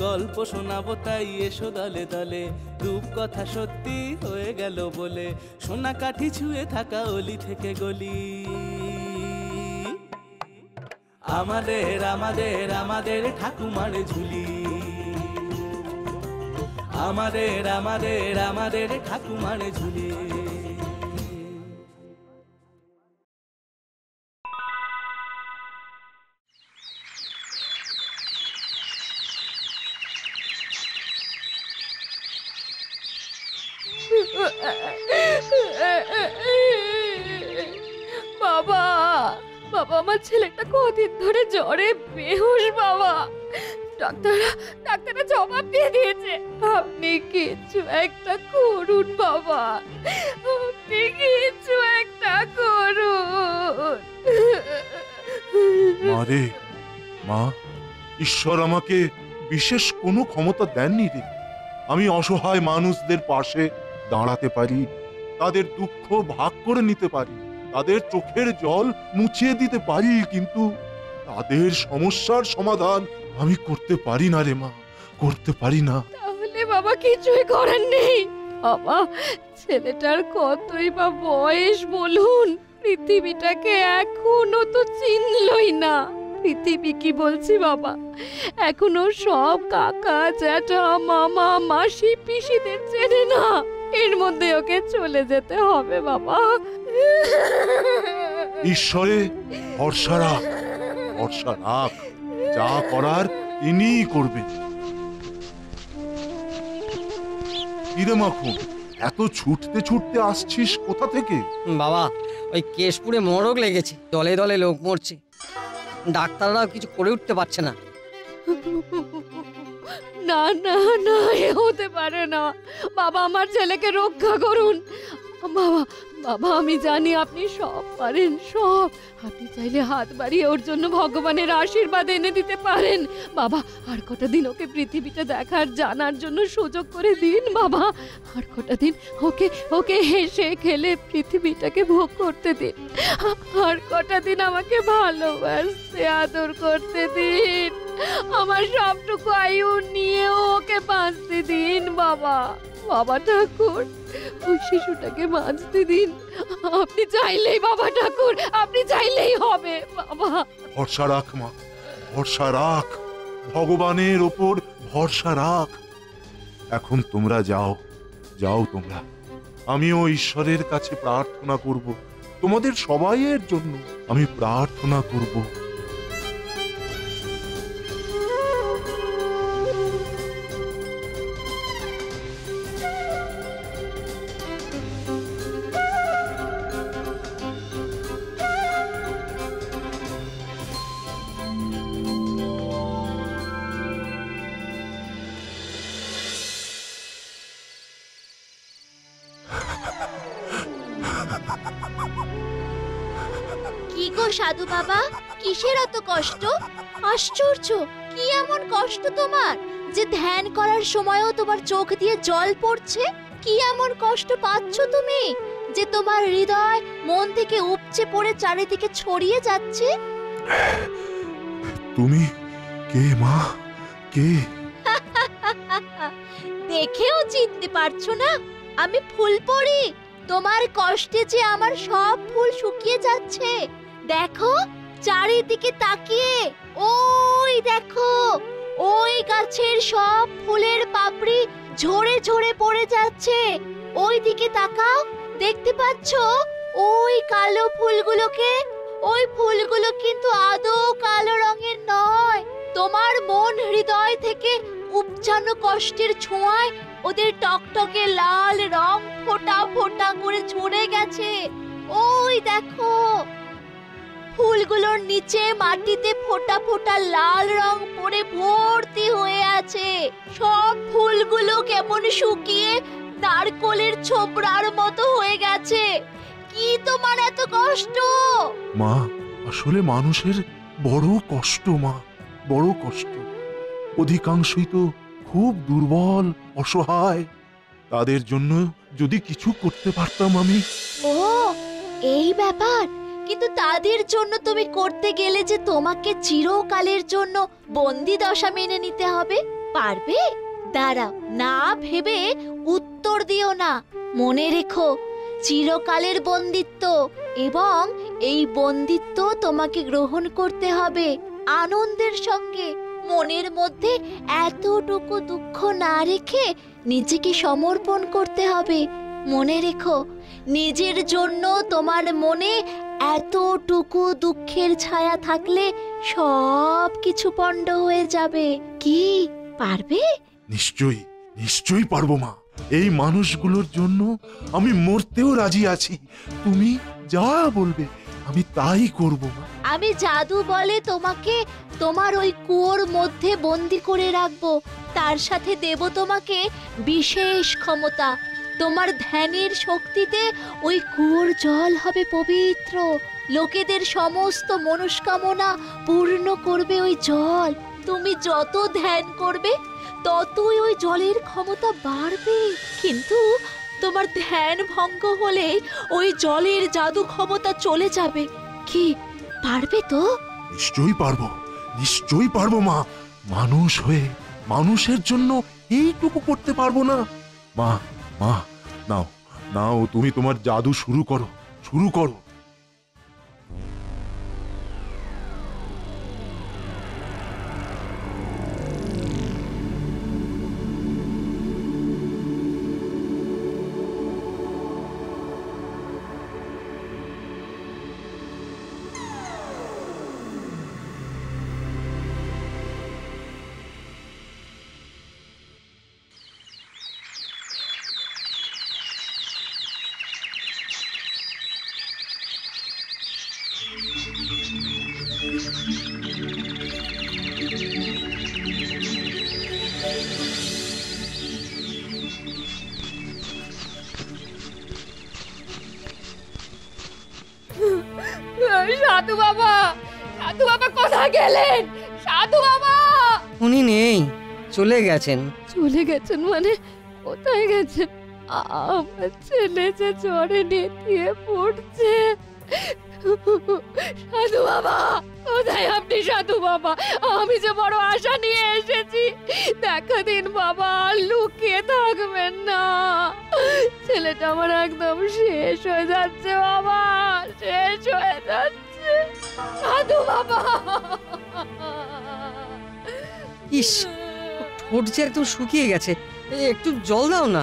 গল্প শোনাবো তাই এসো দলে দলে, রূপকথা সত্যি হয়ে গেল বলে, সোনা কাঠি ছুঁয়ে থাকা অলি থেকে গলি। আমাদের আমাদের আমাদের ঠাকুমার ঝুলি, আমাদের আমাদের আমাদের ঠাকুমার ঝুলি। বাবা বাবা, আমার ছেলেটা কদিন ধরে জ্বরে বেহুশ বাবা। ডাক্তাররা জবাব দিয়ে দিয়েছে। আপনি কিছু একটা করুন বাবা, আপনি কিছু একটা করুন। মারে, মা, ঈশ্বর আমাকে বিশেষ কোনো ক্ষমতা দেননি রে। আমি অসহায় মানুষদের পাশে দাঁড়াতে পারি, তাদের দুঃখ ভাগ করে নিতে পারি, তাদের চোখের জল মুছিয়ে দিতে পারি, কিন্তু তাদের সমস্যার সমাধান আমি করতে পারি না রে মা, করতে পারি না। তাহলে বাবা কিছুই করার নেই বাবা। ছেলেটার কতই বা বয়স বলুন, পৃথিবীটাকে এখনো তো চিনলই না। পৃথিবী কি বলছি বাবা, এখনো সব কাকা জ্যাঠা মামা মাসি পিসিদের চেনে না। এর মধ্যে ওকে চলে যেতে হবে বাবা। ঈশ্বরে ভরসা রাখ, ভরসা রাখ, যা করার তিনিই করবেন। কিরে মাখন, এত ছুটতে ছুটতে আসছিস কোথা থেকে? বাবা, ওই কেশপুরে মরগ লেগেছে, দলে দলে লোক মরছে, ডাক্তাররাও কিছু করে উঠতে পারছে না। না না না, এ হতে পারে না বাবা, আমার ছেলেকে রক্ষা করুন বাবা। বাবা, আমি জানি আপনি সব পারেন, সব। আপনি চাইলে হাত বাড়িয়ে ওর জন্য ভগবানের আশীর্বাদ এনে দিতে পারেন বাবা। আর কটা দিন ওকে পৃথিবীটা দেখার জানার জন্য সুযোগ করে দিন বাবা। আর কটা দিন ওকে ওকে হেসে খেলে পৃথিবীটাকে ভোগ করতে দিন। আর কটা দিন আমাকে ভালোবাসতে আদর করতে দিন। আমার সবটুকু আয়ু নিয়ে ওকে বাঁচতে দিন বাবা। বাবা ঠাকুর, ওই শিশুটাকে বাঁচতে দিন। আপনি চাইলেই বাবা ঠাকুর, আপনি চাইলেই হবে বাবা। ভরসা রাখ মা, ভরসা রাখ, ভগবানের ওপর ভরসা রাখ। এখন তোমরা যাও, যাও তোমরা। আমিও ঈশ্বরের কাছে প্রার্থনা করব, তোমাদের সবাইয়ের জন্য আমি প্রার্থনা করব। কি গো সাধু বাবা, কিসের এত কষ্ট? আশ্চর্য, কি এমন কষ্ট তোমার যে ধ্যান করার সময়ও তোমার চোখ দিয়ে জল পড়ছে? কি এমন কষ্ট পাচ্ছ তুমি যে তোমার হৃদয় মন থেকে উপচে পড়ে চারিদিকে ছড়িয়ে যাচ্ছে? তুমি কে মা, কে? দেখেও চিনতে পারছো না? আমি ফুলপরি। তোমার কষ্টে যে আমার সব ফুল শুকিয়ে যাচ্ছে। দেখো, চারিদিকে তাকিয়ে, ওই দেখো, ওই গাছের সব ফুলের পাপড়ি ঝরে ঝরে পড়ে যাচ্ছে। ওই দিকে তাকাও, দেখতে পাচ্ছো ওই কালো ফুলগুলোকে? ওই ফুলগুলো কিন্তু আদৌ কালো রঙের নয়। তোমার মন হৃদয় থেকে উপচানো কষ্টের ছোঁয়ায় ওদের টকটকে লাল রং ফোঁটা ফোঁটা করে ঝরে গেছে। ওই দেখো, ফুলগুলোর নিচে মাটিতে ফোঁটা ফোঁটা লাল রং পড়ে ভর্তি হয়ে আছে। সব ফুলগুলো কেমন শুকিয়ে নারকোলের ছোবড়ার মতো হয়ে গেছে। কি তোমার এত কষ্ট? মা, আসলে মানুষের বড় কষ্ট মা, বড় কষ্ট। অধিকাংশই তো খুব দুর্বল, অসহায়। তাদের জন্য যদি কিছু করতে পারতাম আমি। ও, এই ব্যাপার। কিন্তু তাদের জন্য তুমি করতে গেলে যে তোমাকে চিরকালের জন্য বন্দি দশা মেনে নিতে হবে। পারবে? দাঁড়াও, না ভেবে উত্তর দিও না। মনে রেখো, চিরকালের বন্দিত্ব, এবং এই বন্দিত্ব তোমাকে গ্রহণ করতে হবে আনন্দের সঙ্গে। মনের মধ্যে এতটুকু দুঃখ না রেখে নিজেকে সমর্পণ করতে হবে। মনে রেখো, নিজের জন্য তোমার মনে এতটুকু দুঃখের ছায়া থাকলে সব কিছু পণ্ড হয়ে যাবে। কি পারবে? নিশ্চয়ই, নিশ্চয়ই পারবো মা। এই মানুষগুলোর জন্য আমি মরতেও রাজি আছি। তুমি যা বলবে আমি তাই করব মা। আমি জাদু বলে তোমাকে তোমার ওই কুয়োর মধ্যে বন্দি করে রাখবো। তার সাথে দেব তোমাকে বিশেষ ক্ষমতা। তোমার ধ্যানের শক্তিতে ওই কুয়োর জল হবে পবিত্র। লোকেদের সমস্ত মনস্কামনা পূর্ণ করবে ওই জল। তুমি যত ধ্যান করবে ততই ওই জলের ক্ষমতা বাড়বে। কিন্তু তোমার ধ্যান ভঙ্গ হলে ওই জলের জাদু ক্ষমতা চলে যাবে। কি পারবে তো? নিশ্চয়ই পারবো, নিশ্চয়ই পারবো মা। মানুষ হয়ে মানুষের জন্য এইটুকু করতে পারবো না? মা, মা, নাও নাও, তুমি তোমার জাদু শুরু করো, শুরু করো। সাধু বাবা, সাধু বাবা কোথায় গেলেন? সাধু বাবা! উনি নেই, চলে গেছেন। চলে গেছেন মানে? কোথায় গেছেন? আমার ছেলে যে জ্বরে নেতিয়ে পড়ছে। সাধু বাবা, কোথায় আপনি সাধু বাবা? আমি যে বড় আশা নিয়ে এসেছি, দেখা দিন বাবা, লুকিয়ে থাকবেন না। ছেলেটা আমার একদম শেষ হয়ে যাচ্ছে বাবা, শেষ হয়ে যাচ্ছে। সাধু বাবা! ইস, ঠোঁট যে একদম শুকিয়ে গেছে, একটু জল দাও না।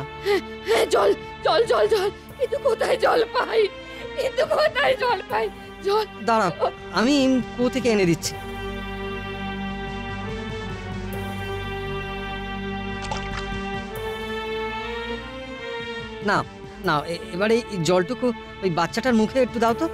হ্যাঁ, জল জল জল জল, কিন্তু কোথায় জল পাই? কিন্তু কোথায় জল পাই? জল দাঁড়াও, আমি কুয়ো থেকে এনে দিচ্ছি। না না, এবারে এই জলটুকু ওই বাচ্চাটার মুখে একটু দাও তো।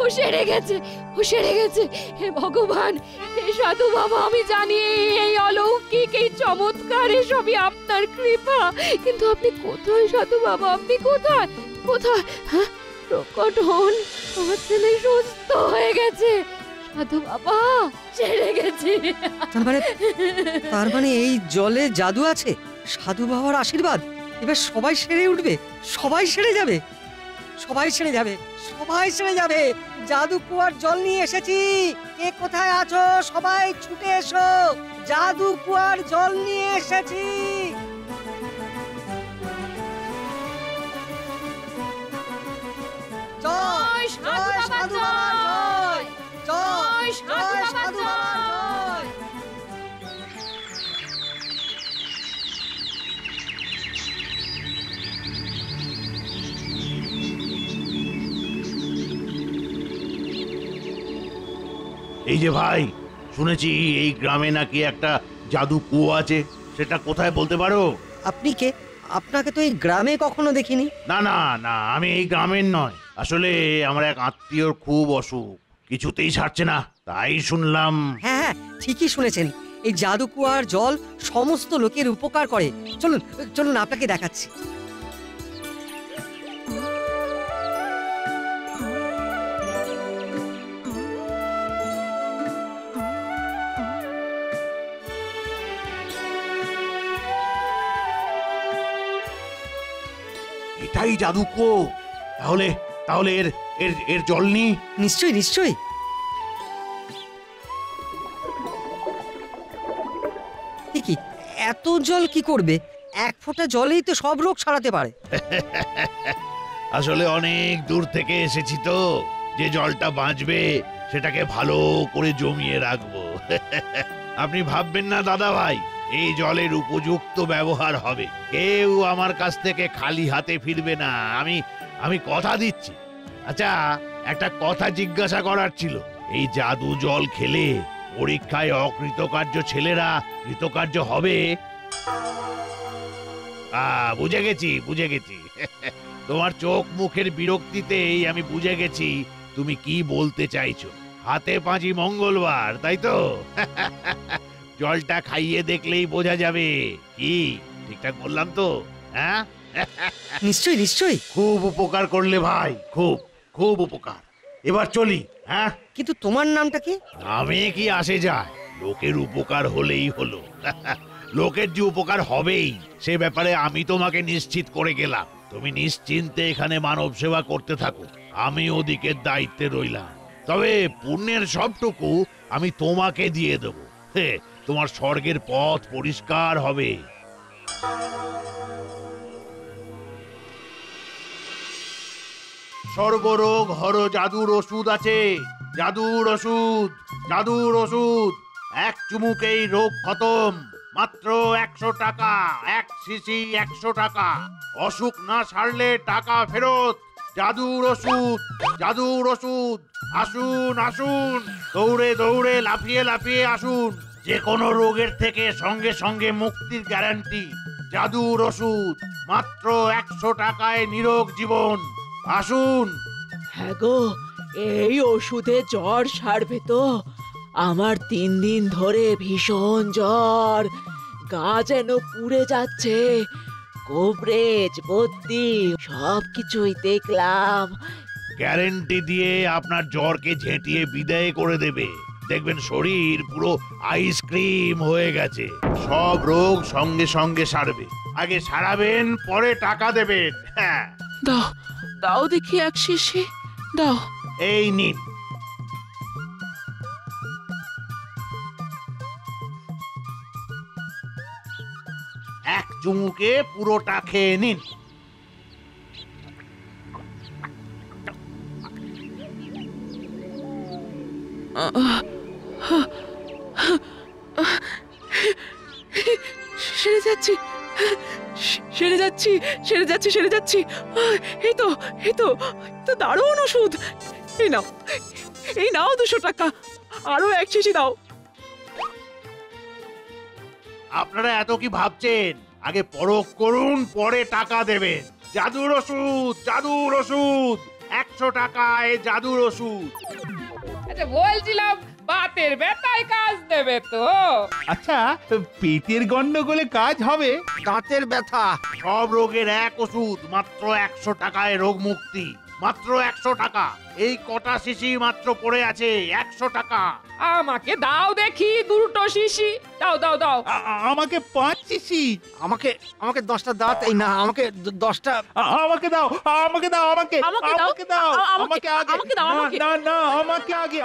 ও সেরে গেছে, ও সেরে গেছে। হে ভগবান, হে সাধু বাবা, আমি জানি এই অলৌকিক, এই চমৎকার, এসবই আপনার কৃপা। কিন্তু আপনি কোথায় সাধু বাবা? আপনি কোথায়? কোথায়? হ্যাঁ, প্রকট হন। আমার ছেলে সুস্থ হয়ে গেছে। সাধু বাবা, সেরে গেছে। তার মানে এই জলে জাদু আছে। সাধু বাবার আশীর্বাদ, এবার সবাই সেরে উঠবে, সবাই সেরে যাবে, সবাই সেরে যাবে, সবাই সেরে যাবে। জাদু কুয়ার জল নিয়ে এসেছি, কে কোথায় আছো সবাই ছুটে এসো, জাদু কুয়ার জল নিয়ে এসেছি। জয় জয় সাধু বাবার জয়, জয় জয় সাধু বাবার জয়। এই যে ভাই, শুনেছি এই গ্রামে নাকি একটা জাদু কুয়ো আছে, সেটা কোথায় বলতে পারো? আপনি কে? আপনাকে তো এই গ্রামে কখনো দেখিনি। না না না, আমি এই গ্রামের নয়। আসলে আমার এক আত্মীয়র খুব অসুখ, কিছুতেই ছাড়ছে না, তাই শুনলাম। হ্যাঁ হ্যাঁ, ঠিকই শুনেছেন। এই জাদু কুয়ার জল সমস্ত লোকের উপকার করে। চলুন চলুন, আপনাকে দেখাচ্ছি। এটাই জাদু কুয়ো। তাহলে তাহলে এর এর এর জল নি। নিশ্চয়ই নিশ্চয়ই। কি এত জল কি করবে? এক ফোঁটা জলেই তো সব রোগ সারাতে পারে। আসলে অনেক দূর থেকে এসেছি তো, যে জলটা বাঁচবে সেটাকে ভালো করে জমিয়ে রাখবো। আপনি ভাববেন না দাদা ভাই, এই জলের উপযুক্ত ব্যবহার হবে, কেউ আমার কাছ থেকে খালি হাতে ফিরবে না, আমি কথা দিচ্ছি। আচ্ছা, একটা কথা জিজ্ঞাসা করার ছিল, এই জাদু জল খেলে পরীক্ষায় অকৃতকার্য ছেলেরা কৃতকার্য হবে? বুঝে গেছি। তোমার চোখ মুখের বিরক্তিতেই আমি বুঝে গেছি তুমি কি বলতে চাইছো। হাতে পাঁচি মঙ্গলবার, তাই তো? জলটা খাইয়ে দেখলেই বোঝা যাবে। কি ঠিকঠাক বললাম তো? হ্যাঁ, নিশ্চয়ই নিশ্চয়ই। খুব উপকার করলে ভাই, খুব খুব উপকার। এবার চলি। হ্যাঁ, কিন্তু তোমার নামটা কি? নামে কি আসে যায়, লোকের উপকার হলেই হলো। লোকের যে উপকার হবেই সে ব্যাপারে আমি তোমাকে নিশ্চিত করে গেলাম। তুমি নিশ্চিন্তে এখানে মানব সেবা করতে থাকো, আমি ওদিকের দায়িত্বে রইলাম। তবে পুণ্যের সবটুকু আমি তোমাকে দিয়ে দেব। তোমার স্বর্গের পথ পরিষ্কার হবে। সর্বরোগ হর জাদুর ওষুধ আছে, জাদুর ওষুধ। এক চুমুকেই রোগ খতম, মাত্র 100 টাকা, 1 শিশি 100 টাকা। অসুখ না সারলে টাকা ফেরত। জাদুর ওষুধ। আসুন, দৌড়ে লাফিয়ে আসুন। যে কোনো রোগের থেকে সঙ্গে সঙ্গে মুক্তির গ্যারান্টি। জাদুর ওষুধ, মাত্র 100 টাকায় নিরোগ জীবন। আসুন। হ্যাঁ গো, এই ওষুধে জ্বর সারবে তো? আমার 3 দিন ধরে ভীষণ জ্বর, গা যেন পুড়ে যাচ্ছে, কোভরেজ বদ্যি সবকিছুই দেখলাম। গ্যারেন্টি দিয়ে আপনার জ্বরকে ঝেঁটিয়ে বিদায় করে দেবে। দেখবেন শরীর পুরো আইসক্রিম হয়ে গেছে। সব রোগ সঙ্গে সঙ্গে সারবে। আগে সারাবেন, পরে টাকা দেবেন। হ্যাঁ, দাও দাও দেখি 1 শিশি দাও। এই নিন। এক চুমুকে পুরোটা খেয়ে নিন। সেরে যাচ্ছি। এই তো দারুণ ওষুধ। এই নাও 200 টাকা, আরো 1 শিশি দাও। আপনারা এত কি ভাবছেন? আগে পরখ করুন, পরে টাকা দেবেন। জাদুর ওষুধ 100 টাকায় জাদুর ওষুধ। আচ্ছা, বলছিলাম বাতের ব্যথায় কাজ দেবে তো? আচ্ছা, পেটের গন্ডগোলে কাজ হবে? দাঁতের ব্যথা, সব রোগের এক ওষুধ, মাত্র 100 টাকায় রোগ মুক্তি। মাত্র 100 টাকা। এই কটা শিশি মাত্র পড়ে আছে, 100 টাকা। আমাকে দাও দেখি 2 শিশি। দাও। আমাকে 5 শিশি। আমাকে 10টা দাঁত, এই না, আমাকে 10টা। আমাকে দাও। আমাকে দাও। আমাকে আগে। আমাকে দাও, আমাকে আগে।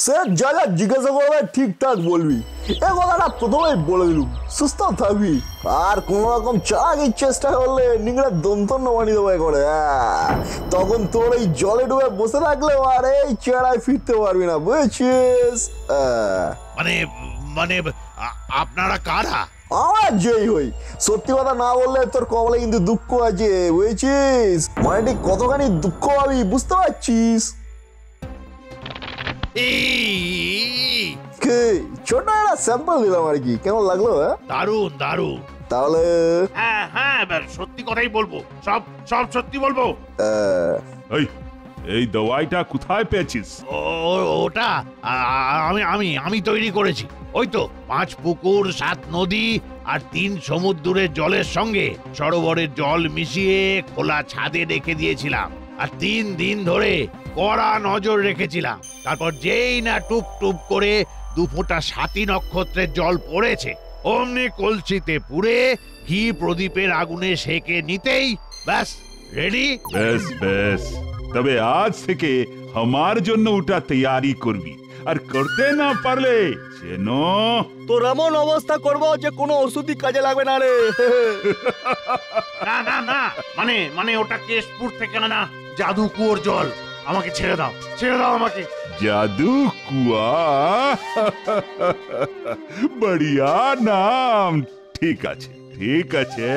স্যার যা যা জিজ্ঞাসা করবে ঠিকঠাক বলবি। এ কথাটা প্রথমেই বলে দিলুম, সুস্থ থাকবি। আর কোন রকম চালাকির চেষ্টা করলে নিংড়ে দন্তন্য বানিয়ে দেবো করে। তখন তোর এই জলে ডুবে বসে থাকলে আর এই চেহারায় ফিরতে পারবি না, বুঝেছিস? মানে আপনারা কারা? আমার যেই হই, সত্যি কথা না বললে তোর কবলে কিন্তু দুঃখ আছে, বুঝেছিস? মানে ঠিক কতখানি দুঃখ পাবি বুঝতে পারছিস? ছোট একটা স্যাম্পল দিলাম আর কি, কেমন লাগলো? দারুণ। তাহলে হ্যাঁ, সত্যি কথাই বলবো, সব সত্যি বলবো। এই দওয়াইটা কোথায় পেয়েছিস? ওটা আমি তৈরি করেছি। ওই তো 5 পুকুর, 7 নদী আর 3 সমুদ্রের জলের সঙ্গে সরোবরের জল মিশিয়ে খোলা ছাদে রেখে দিয়েছিলাম। আর 3 দিন ধরে কড়া নজর রেখেছিলাম। তারপর যেই না টুপ টুপ করে 2 ফোঁটা সাতী নক্ষত্রের জল পড়েছে, অমনি কলসিতে পুরে ঘি প্রদীপের আগুনে সেকে নিতেই ব্যাস রেডি। বেশ বেশ, তবে আজ থেকে আমার জন্য ওটা তৈয়ারি করবি, আর করতে না পারলে যেন তোর এমন অবস্থা করবো যে কোনো ওষুধই কাজে লাগবে না রে। না না না, মানে ওটা কেশপুর থেকে না, জাদু কুয়োর জল। আমাকে ছেড়ে দাও, ছেড়ে দাও আমাকে। জাদু কুয়া, বড়িয়া নাম। ঠিক আছে ঠিক আছে,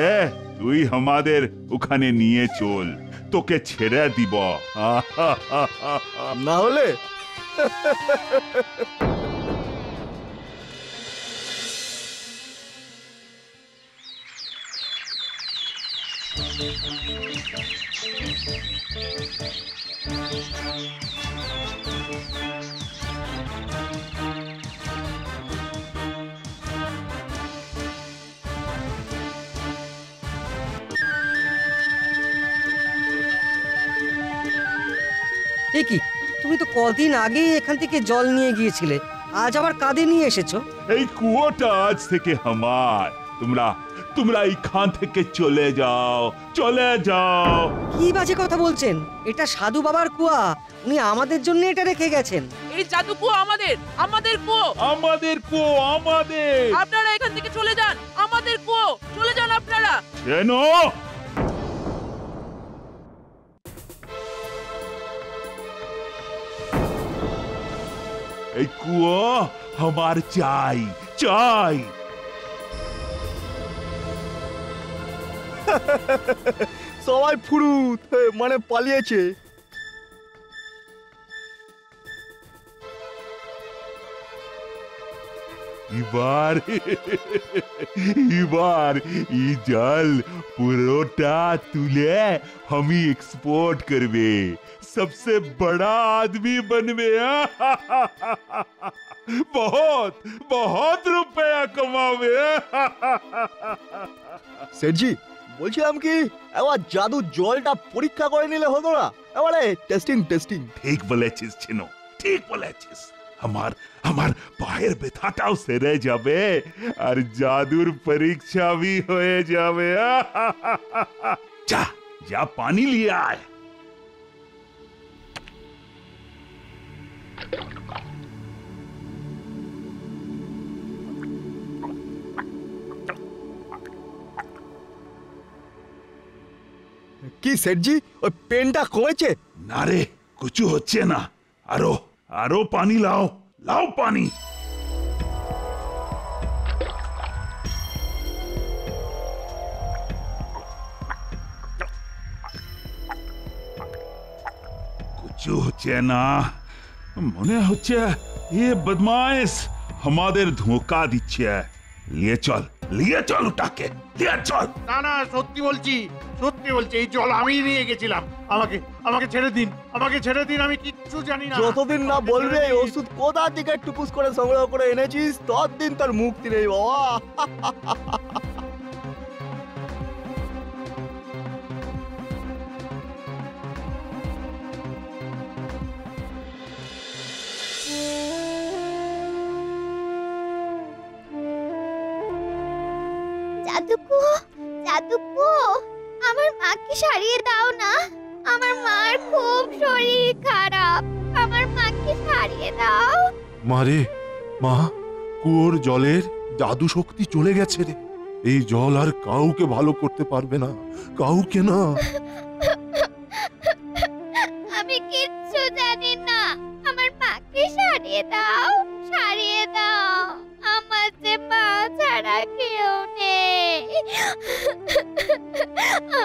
তুই আমাদের ওখানে নিয়ে চল, তোকে ছেড়ে দিব। না হলে এ কি, তুমি তো কদিন আগেই এখান থেকে জল নিয়ে গিয়েছিলে, আজ আবার কাঁধে নিয়ে এসেছো? এই কুয়োটা আজ থেকে আমার। তোমরা তোমরা এইখান থেকে চলে যাও, চলে যাও। কি বাজে কথা বলছেন? এটা সাধু বাবার কুয়া, উনি আমাদের জন্য এটা রেখে গেছেন। এই জাদু কুয়ো আমাদের, আমাদের কুয়ো, আমাদের কুয়ো আমাদের। আপনারা এখান থেকে চলে যান, আমাদের কুয়ো, চলে যান আপনারা। কেন? এই কুয়ো আমার চাই, চাই। সবাই ফুরুত, মানে পালিয়েছে। এবার এবার এই জল পুরোটা তুলে আমি एक्सपोर्ट करবে, सबसे बड़ा आदमी बनবে। बहुत बहुत रुपया कमाবে। সেটজি, বলছিলাম কি একবার জাদু জলটা পরীক্ষা করে নিলে হতো না? এবারে টেস্টিং টেস্টিং। ঠিক বলেছিস চিনো, ঠিক বলেছিস। আমার আমার পায়ের ব্যথাটাও সেরে যাবে, আর জাদুর পরীক্ষা भी হয়ে যাবে। যা যা পানি নিয়ে আয়। কি সেটজি, ওই পেনটা কমেছে? না রে, কিছু হচ্ছে না। আরো আরো পানি লাও, লাও পানি। কিছু হচ্ছে না, মনে হচ্ছে এ বদমাইশ আমাদের ধোঁকা দিচ্ছে। নিয়ে চল, নিয়ে চল ওটাকে, নিয়ে চল। না না, সত্যি বলছি, সত্যি বলছি, এই জল আমি নিয়ে গেছিলাম। আমাকে আমাকে ছেড়ে দিন, আমাকে ছেড়ে দিন, আমি কিচ্ছু জানি না। যতদিন না বলবে এই ওষুধ কোথা থেকে টুকুস করে সংগ্রহ করে এনেছিস, ততদিন তোর মুক্তি নেই বাবা। জাদুকু, জাদুকু, আমার মাকে সারিয়ে দাও না। আমার মার খুব শরীর খারাপ, আমার মাকে সারিয়ে দাও। মারে, মা, কুয়োর জলের জাদু শক্তি চলে গেছে রে। এই জল আর কাউকে ভালো করতে পারবে না, কাউকে না। আমি কিচ্ছু জানি না, আমার মাকে সারিয়ে দাও, সারিয়ে দাও। আমার যে মা ছাড়া কেউ নেই,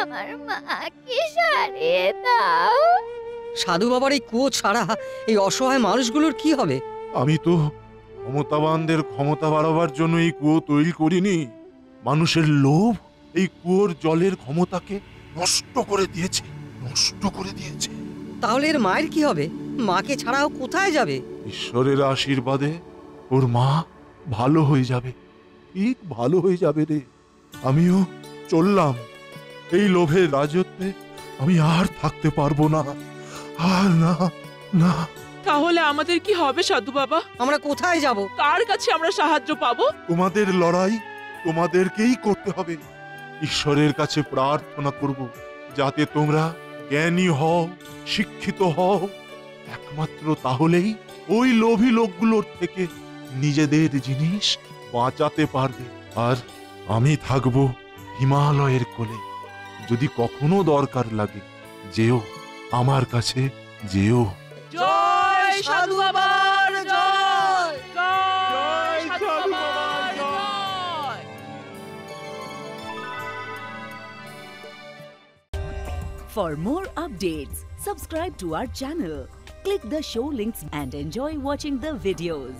আমার মাকে সারিয়ে দাও। সাধু বাবার এই কুয়ো ছাড়া এই অসহায় মানুষগুলোর কি হবে? আমি তো ক্ষমতাবানদের ক্ষমতা বাড়াবার জন্য এই কুয়ো তৈরি করিনি। মানুষের লোভ এই কুয়োর জলের ক্ষমতাকে নষ্ট করে দিয়েছে, নষ্ট করে দিয়েছে। তাহলে এর মায়ের কি হবে? মাকে ছাড়াও কোথায় যাবে? ঈশ্বরের আশীর্বাদে ওর মা ভালো হয়ে যাবে, ঠিক ভালো হয়ে যাবে রে। আমিও চললাম এই লোভের রাজত্বে আমি আর থাকতে পারবো না, আর না, না। তাহলে আমাদের কি হবে সাধু বাবা? আমরা কোথায় যাব? কার কাছে আমরা সাহায্য পাবো? তোমাদের লড়াই তোমাদেরকেই করতে হবে। ঈশ্বরের কাছে প্রার্থনা করব যাতে তোমরা জ্ঞানী হও, শিক্ষিত হও। একমাত্র তাহলেই ওই লোভী লোকগুলোর থেকে নিজেদের জিনিস বাঁচাতে পারবে। আর আমি থাকবো হিমালয়ের কোলে। যদি কখনো দরকার লাগে যেও, আমার কাছে যেও। জয় সাধু বাবার জয়, জয় সাধু বাবার জয়। For more updates, subscribe to our channel, click the show links and enjoy watching the videos.